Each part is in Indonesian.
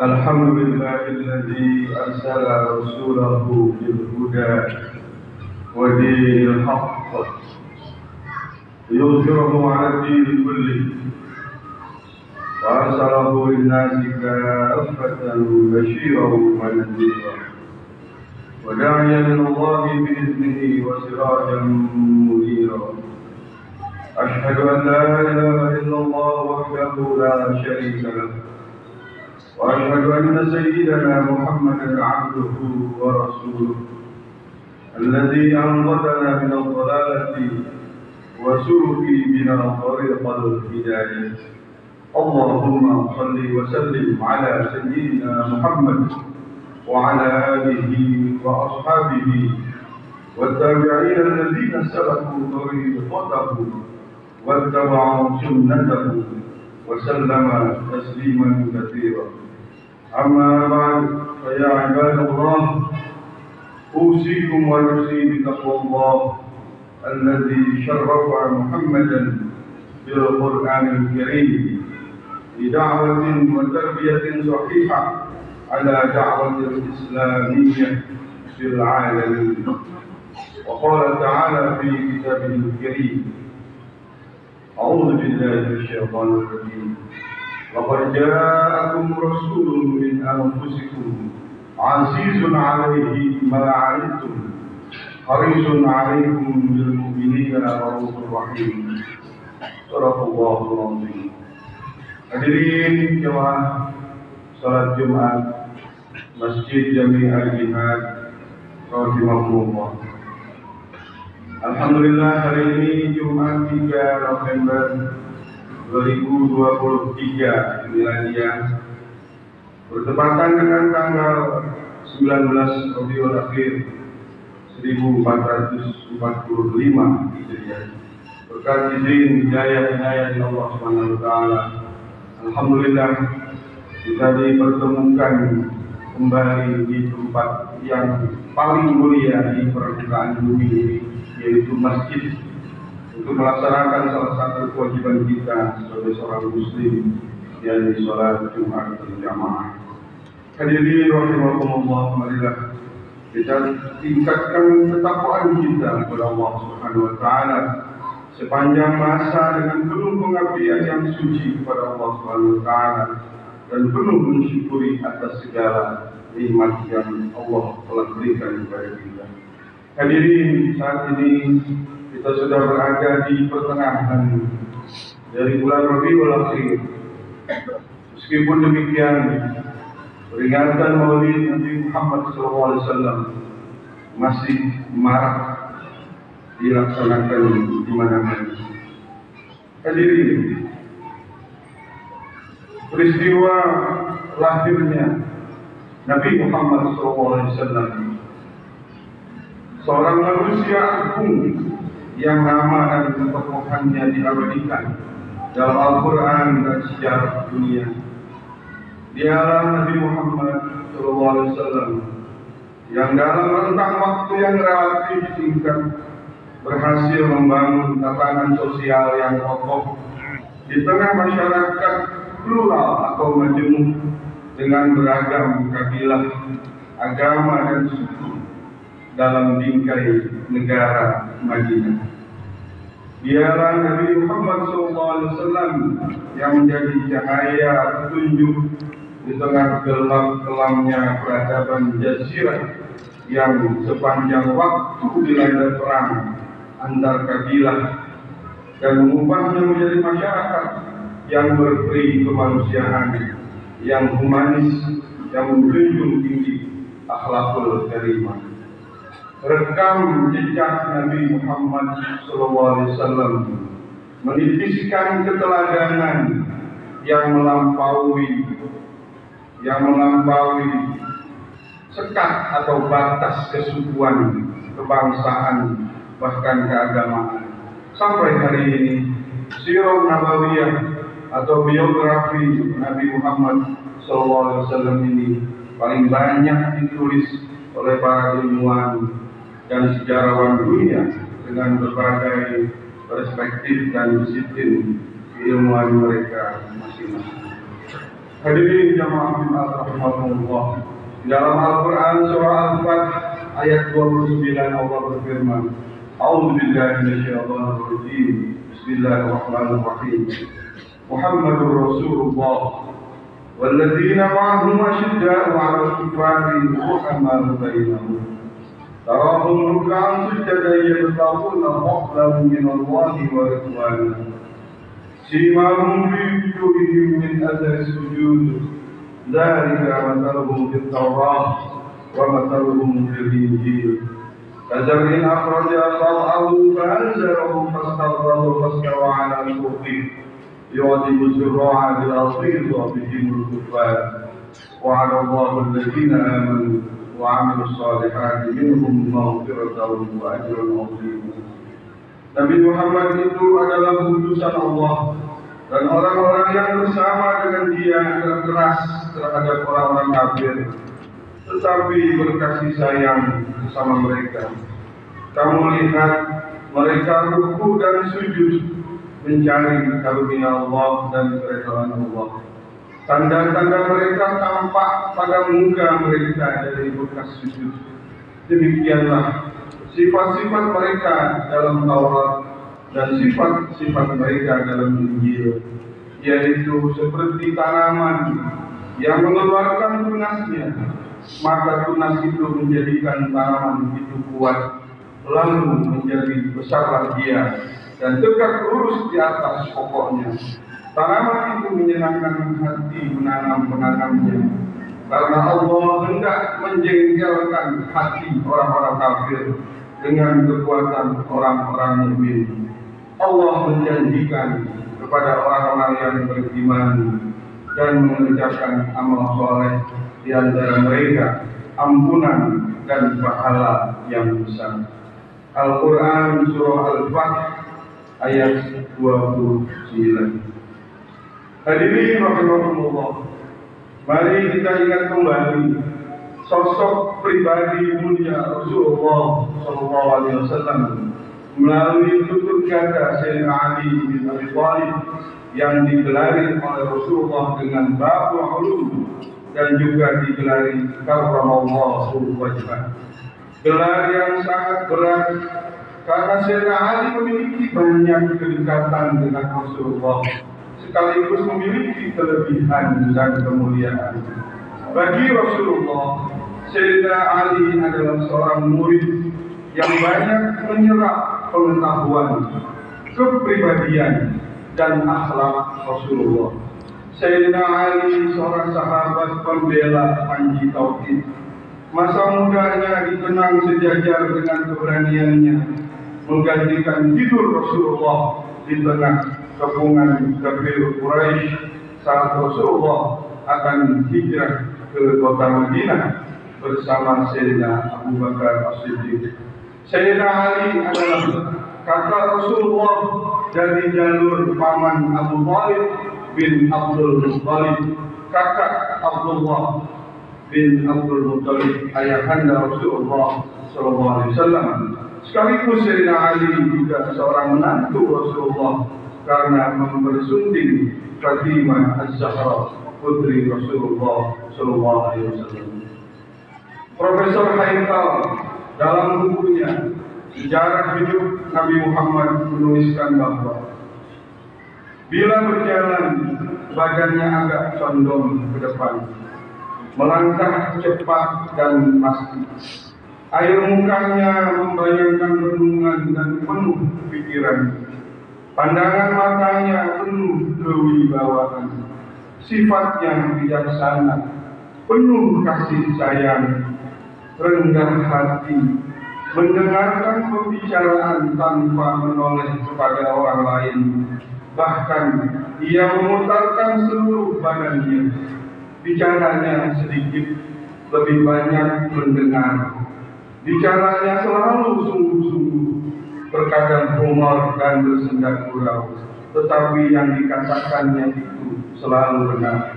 الحمد لله الذي أرسل رسوله بالهدى ودين الحق ليظهره على الدين كله، وأرسله للناس كافة بشيرا ونذيرا وداعيا إلى الله بإذنه وسراجا منيرا. أشهد أن لا إله إلا الله وحده لا شريك له، وأشهد أن سيدنا محمدا عبده ورسوله الذي أنقذنا من الضلالة وسلك بنا طريق الهداية. اللهم صل وسلم على سيدنا محمد وعلى آله وأصحابه والتابعين الذين سلكوا طريقته واتبعوا سنته وسلم تسليما كثيرا. أما بعد، فيا عباد الله، أوصيكم ونفسي بتقوى الله الذي شرف محمدا بالقرآن الكريم بدعوة وتربية صحيحة على دعوة الإسلامية في العالمين. وقال تعالى في كتابه الكريم: أعوذ بالله من الشيطان الرجيم: لقد جاءكم رسول من أنفسكم عزيز عليه ما عنتم حريص عليكم بالمؤمنين رؤوف رحيم. صدق الله العظيم. Hadirin jemaah salat Jumat Masjid Jami Al-Jihad rahimakumullah. Alhamdulillah, hari ini Jumat 3 November 2023 Miladiah, bertepatan dengan tanggal 19 Rabiul Akhir 1445 Hijriah. Berkat izin hidayah dari Allah Subhanahu wa taala, alhamdulillah kita dipertemukan kembali di tempat yang paling mulia di permukaan bumi ini, yaitu masjid, untuk melaksanakan salah satu kewajiban kita sebagai seorang muslim, yaitu sholat Jumat berjamaah. Hadirin rahimakumullah, marilah kita tingkatkan ketakwaan kita kepada Allah Subhanahu wa taala sepanjang masa dengan penuh pengabdian yang suci kepada Allah Subhanahu wa taala dan penuh mensyukuri atas segala nikmat yang Allah telah berikan kepada kita. Hadirin, saat ini kita sudah berada di pertengahan dari bulan Rabiul Akhir. Meskipun demikian, peringatan Maulid Nabi Muhammad SAW masih marak dilaksanakan di mana-mana. Hadirin, peristiwa lahirnya Nabi Muhammad SAW, seorang manusia agung yang nama dan ketokohannya diabadikan dalam Al-Quran dan sejarah dunia. Dialah Nabi Muhammad SAW yang dalam rentang waktu yang relatif singkat berhasil membangun tatanan sosial yang kokoh di tengah masyarakat plural atau majemuk dengan beragam kabilah, agama dan suku dalam bingkai negara Madinah. Dialah Nabi Muhammad SAW yang menjadi cahaya petunjuk di tengah gelap kelamnya peradaban jazirah yang sepanjang waktu dilanda perang antar kabilah dan mengubahnya menjadi masyarakat yang berperi kemanusiaan, yang humanis, yang menjunjung tinggi akhlakul karimah. Rekam jejak Nabi Muhammad SAW menitiskan keteladanan yang melampaui sekat atau batas kesukuan, kebangsaan, bahkan keagamaan. Sampai hari ini, Sirah Nabawiyah atau biografi Nabi Muhammad SAW ini paling banyak ditulis oleh para ilmuwan dan sejarawan dunia dengan berbagai perspektif dan disiplin keilmuan mereka masing-masing. Hadirin jamaah Jumat rahimahullah. Dalam Al-Quran surah Al-Fath ayat 29 Allah berfirman, A'udzu billahi minasyaitonir rajim. Bismillahirrahmanirrahim. Muhammadur Rasulullah walladzina ma'ahu asyidda'u 'alal kuffari ruhamaa'u bainahum. Tarahum ruk'an sujjadan yabtaghuna fadlan minallahi wa ridwanan. Simahum fi wujuhihim min athari sujud. Dzalika mathaluhum fit Tawrah wa mathaluhum fil Injil. Kazar'in akhraja shat'ahu fa'anzarahu fastaghlaba fastawa 'ala suqihi yu'jibu az-zurra'a bil-'asiri bihimul kuffar. Wa'ada Allahu alladhina amanu wa 'amilus salihati minhum maghfiratan wa ajran 'azima. Nabi Muhammad itu adalah utusan Allah, dan orang-orang yang bersama dengan dia adalah keras terhadap orang-orang kafir, tetapi berkasih sayang bersama mereka. Kamu lihat mereka ruku dan sujud mencari karunia Allah dan keridhaan Allah. Tanda-tanda mereka tampak pada muka mereka dari bekas sujud. Demikianlah sifat-sifat mereka dalam Taurat dan sifat-sifat mereka dalam Injil, yaitu seperti tanaman yang mengeluarkan tunasnya, maka tunas itu menjadikan tanaman itu kuat, lalu menjadi besarlah dia dan tegak lurus di atas pokoknya. Tanaman itu menyenangkan hati penanam-penanamnya, karena Allah hendak menjengkelkan hati orang-orang kafir dengan kekuatan orang-orang mukmin. Allah menjanjikan kepada orang-orang yang beriman dan mengerjakan amal soleh di antara mereka ampunan dan pahala yang besar. Al-Quran surah Al-Fath ayat 29. Hadirin rahimakumullah, mari kita ingat kembali sosok pribadi mulia Rasulullah SAW melalui tutur kata Sayyidina Ali bin Abi Thalib yang digelari oleh Rasulullah dengan Babul Ulum dan juga digelari Karramallahu wajhah. Gelar yang sangat berat karena Sayyidina Ali memiliki banyak kedekatan dengan Rasulullah, sekaligus memiliki kelebihan dan kemuliaan. Bagi Rasulullah, Sayyidina Ali adalah seorang murid yang banyak menyerap pengetahuan, kepribadian, dan akhlak Rasulullah. Sayyidina Ali seorang sahabat pembela panji tauhid. Masa mudanya dikenang sejajar dengan keberaniannya menggantikan tidur Rasulullah di tengah kepungan kafir Quraisy saat Rasulullah akan hijrah ke kota Madinah bersama Sayyidina Abu Bakar As-Siddiq. Sayyidina Ali adalah kakak Rasulullah dari jalur paman Abu Thalib bin Abdul Muttalib, kakak Abdullah bin Abdul Muttalib, ayahanda Rasulullah SAW. Sekaligus Sayyidina Ali juga seorang menantu Rasulullah karena mempersunting Fatimah Az-Zahra, putri Rasulullah SAW. Profesor Haikal dalam bukunya Sejarah Hidup Nabi Muhammad menuliskan bahwa bila berjalan badannya agak condong ke depan, melangkah cepat dan pasti. Air mukanya membayangkan renungan dan penuh pikiran. Pandangan matanya penuh kewibawaan. Sifatnya bijaksana, penuh kasih sayang, rendah hati, mendengarkan pembicaraan tanpa menoleh kepada orang lain. Bahkan ia memutarkan seluruh badannya. Bicaranya sedikit, lebih banyak mendengar. Bicaranya selalu sungguh-sungguh, terkadang humor dan bersenda gurau, tetapi yang dikatakannya itu selalu benar.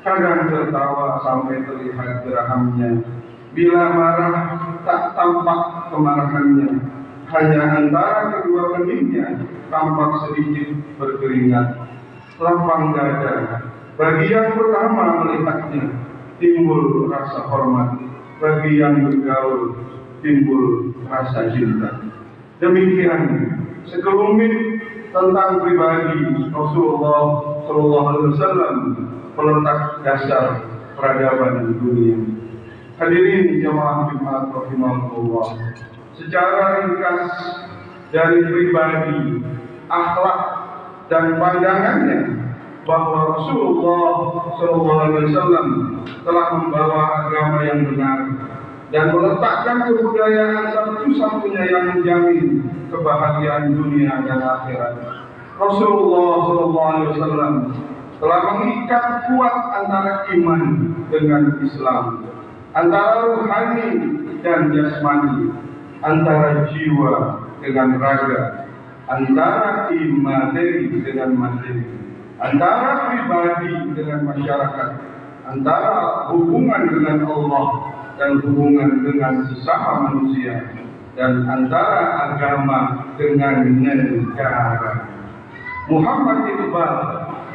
Kadang tertawa sampai terlihat gerahamnya. Bila marah tak tampak kemarahannya, hanya antara kedua keningnya tampak sedikit berkeringat. Lapang dada, Bagi yang pertama melihatnya, timbul rasa hormat. Bagi yang bergaul, timbul rasa cinta. Demikian sekelumit tentang pribadi Rasulullah SAW, peletak dasar peradaban dunia. Hadirin jamaah Jumat rahimahullah, secara ringkas dari pribadi, akhlak dan pandangannya, bahwa Rasulullah SAW telah membawa agama yang benar dan meletakkan kebudayaan satu-satunya yang menjamin kebahagiaan dunia dan akhirat. Rasulullah SAW telah mengikat kuat antara iman dengan Islam, antara rohani dan jasmani, antara jiwa dengan raga, antara materi dengan materi, antara pribadi dengan masyarakat, antara hubungan dengan Allah dan hubungan dengan sesama manusia, dan antara agama dengan negara. Muhammad Iqbal,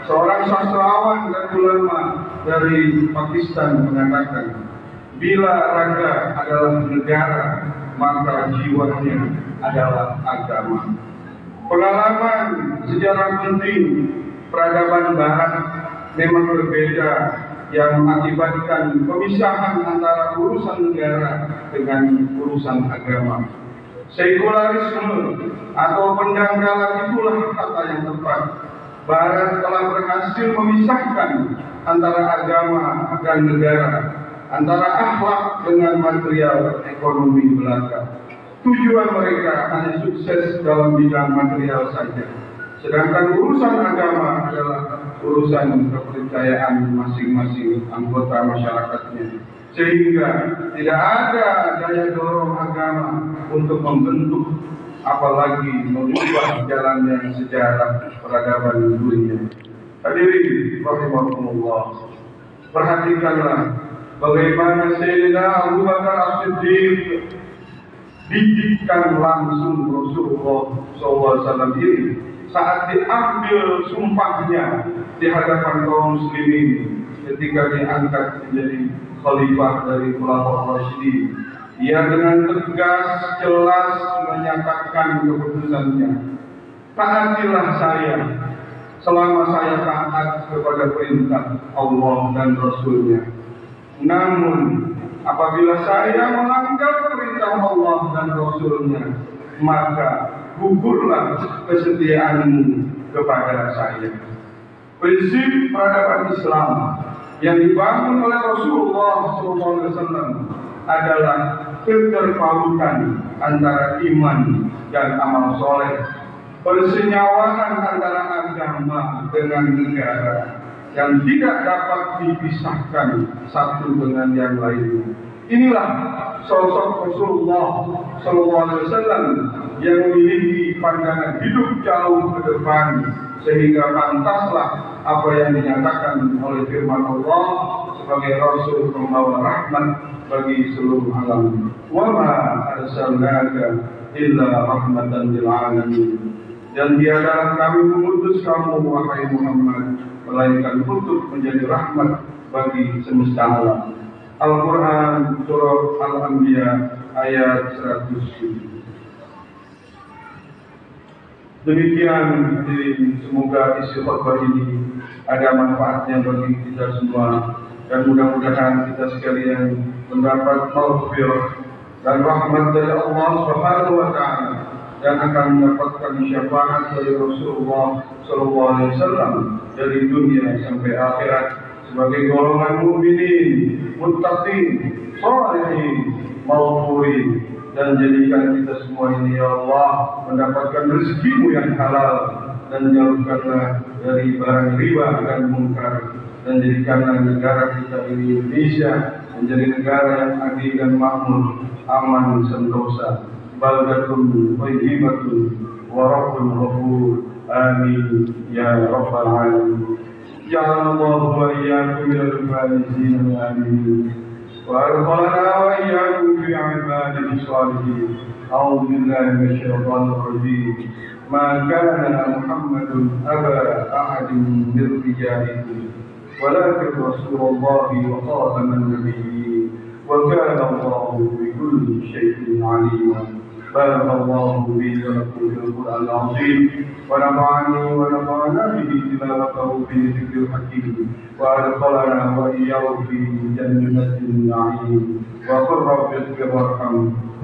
seorang sastrawan dan ulama dari Pakistan, mengatakan, bila raga adalah negara, maka jiwanya adalah agama. Pengalaman sejarah penting peradaban Barat memang berbeda, yang mengakibatkan pemisahan antara urusan negara dengan urusan agama. Sekularisme atau pendangkalan itulah kata yang tepat. Barat telah berhasil memisahkan antara agama dan negara, antara akhlak dengan material ekonomi belaka. Tujuan mereka hanya sukses dalam bidang material saja, sedangkan urusan agama adalah urusan kepercayaan masing-masing anggota masyarakatnya, sehingga tidak ada daya dorong agama untuk membentuk, apalagi mengubah jalannya sejarah peradaban dunia. Hadirin rahimakumullah, perhatikanlah bagaimana Sayyidina Abu Bakar As-Siddiq didikkan langsung Rasulullah SAW ini saat diambil sumpahnya di hadapan kaum muslimin ketika diangkat menjadi khalifah dari Khulafaur Rasyidin. Ia dengan tegas jelas menyatakan keputusannya, taatilah saya selama saya taat kepada perintah Allah dan Rasulnya. Namun apabila saya melanggar perintah Allah dan Rasulnya, maka gugurlah kesetiaanmu kepada saya. Prinsip peradaban Islam yang dibangun oleh Rasulullah SAW adalah keterpautan antara iman dan amal soleh, persenyawaan antara agama dengan negara, yang tidak dapat dipisahkan satu dengan yang lainnya. Inilah sosok Rasulullah SAW yang memiliki pandangan hidup jauh ke depan, sehingga pantaslah apa yang dinyatakan oleh firman Allah sebagai Rasul pembawa rahmat bagi seluruh alam. Wa ma arsalnaka illa rahmatan lil alamin. Dan tiadalah kami mengutus kamu wahai Muhammad melainkan untuk menjadi rahmat bagi semesta alam. Al-Quran surah Al-Anbiya ayat 107. Demikian, semoga isi khutbah ini ada manfaatnya bagi kita semua, dan mudah-mudahan kita sekalian mendapat maghfirah dan rahmat dari Allah Subhanahu wa taala, dan akan mendapatkan syafaat dari Rasulullah SAW dari dunia sampai akhirat sebagai golongan mukminin, muttaqin, shalihin, maghfurin. Dan jadikan kita semua ini ya Allah mendapatkan rezeki-Mu yang halal, dan jauhkanlah dari barang riba dan mungkar, dan jadikanlah negara kita ini Indonesia menjadi negara yang adil dan makmur, aman sentosa, baldatun thayyibatun wa rabbun ghafur. Amin ya rabbal alamin. Ya Allah wa iyyakum minal faizin amin. وأدخلنا وإياكم في عباده الصالحين. أعوذ بالله من الشيطان الرجيم. ما كان محمد أبا أحد من رجالكم ولكن رسول الله وخاتم النبيين، وكان الله بكل شيء عليما. بارك الله لي ولكم في القرآن العظيم، ونفعني ونفعنا به تلاوته في ذكر الحكيم، وأدخلنا وإياه في جنة النعيم. وقل رب اغفر وارحم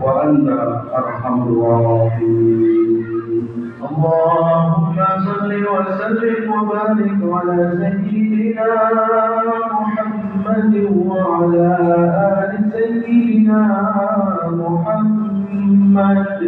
وأنت أرحم الراحمين. اللهم صل وسلم وبارك على سيدنا محمد وعلى آل سيدنا محمد